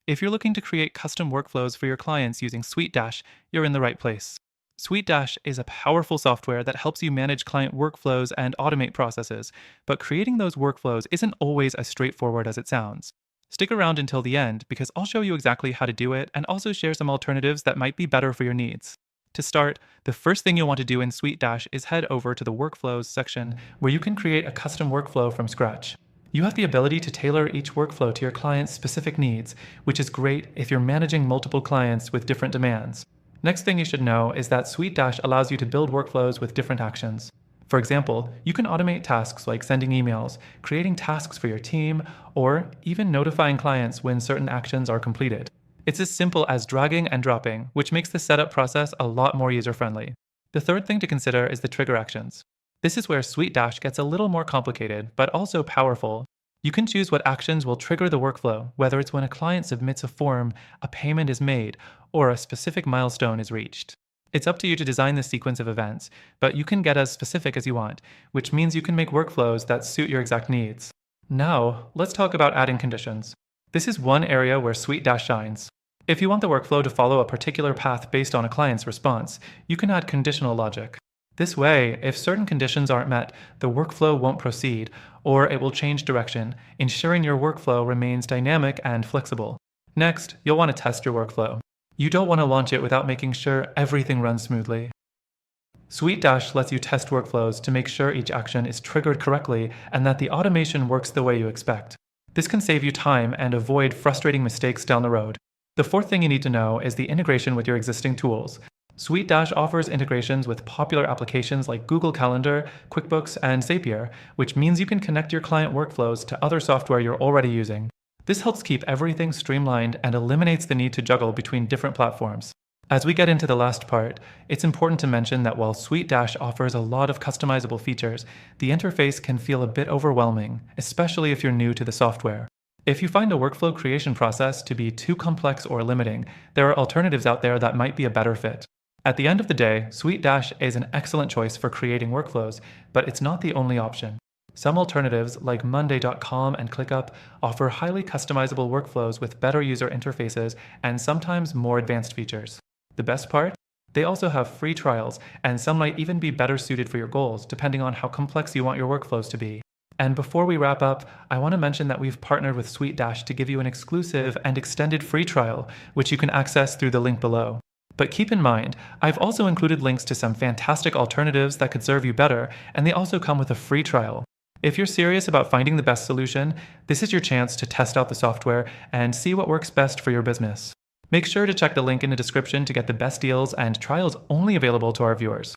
If you're looking to create custom workflows for your clients using SuiteDash, you're in the right place. SuiteDash is a powerful software that helps you manage client workflows and automate processes, but creating those workflows isn't always as straightforward as it sounds. Stick around until the end because I'll show you exactly how to do it and also share some alternatives that might be better for your needs. To start, the first thing you'll want to do in SuiteDash is head over to the Workflows section where you can create a custom workflow from scratch. You have the ability to tailor each workflow to your client's specific needs, which is great if you're managing multiple clients with different demands. Next thing you should know is that SuiteDash allows you to build workflows with different actions. For example, you can automate tasks like sending emails, creating tasks for your team, or even notifying clients when certain actions are completed. It's as simple as dragging and dropping, which makes the setup process a lot more user-friendly. The third thing to consider is the trigger actions. This is where SuiteDash gets a little more complicated, but also powerful. You can choose what actions will trigger the workflow, whether it's when a client submits a form, a payment is made, or a specific milestone is reached. It's up to you to design the sequence of events, but you can get as specific as you want, which means you can make workflows that suit your exact needs. Now, let's talk about adding conditions. This is one area where SuiteDash shines. If you want the workflow to follow a particular path based on a client's response, you can add conditional logic. This way, if certain conditions aren't met, the workflow won't proceed, or it will change direction, ensuring your workflow remains dynamic and flexible. Next, you'll want to test your workflow. You don't want to launch it without making sure everything runs smoothly. SuiteDash lets you test workflows to make sure each action is triggered correctly and that the automation works the way you expect. This can save you time and avoid frustrating mistakes down the road. The fourth thing you need to know is the integration with your existing tools. SuiteDash offers integrations with popular applications like Google Calendar, QuickBooks, and Zapier, which means you can connect your client workflows to other software you're already using. This helps keep everything streamlined and eliminates the need to juggle between different platforms. As we get into the last part, it's important to mention that while SuiteDash offers a lot of customizable features, the interface can feel a bit overwhelming, especially if you're new to the software. If you find a workflow creation process to be too complex or limiting, there are alternatives out there that might be a better fit. At the end of the day, SuiteDash is an excellent choice for creating workflows, but it's not the only option. Some alternatives, like Monday.com and ClickUp, offer highly customizable workflows with better user interfaces and sometimes more advanced features. The best part? They also have free trials, and some might even be better suited for your goals, depending on how complex you want your workflows to be. And before we wrap up, I want to mention that we've partnered with SuiteDash to give you an exclusive and extended free trial, which you can access through the link below. But keep in mind, I've also included links to some fantastic alternatives that could serve you better, and they also come with a free trial. If you're serious about finding the best solution, this is your chance to test out the software and see what works best for your business. Make sure to check the link in the description to get the best deals and trials only available to our viewers.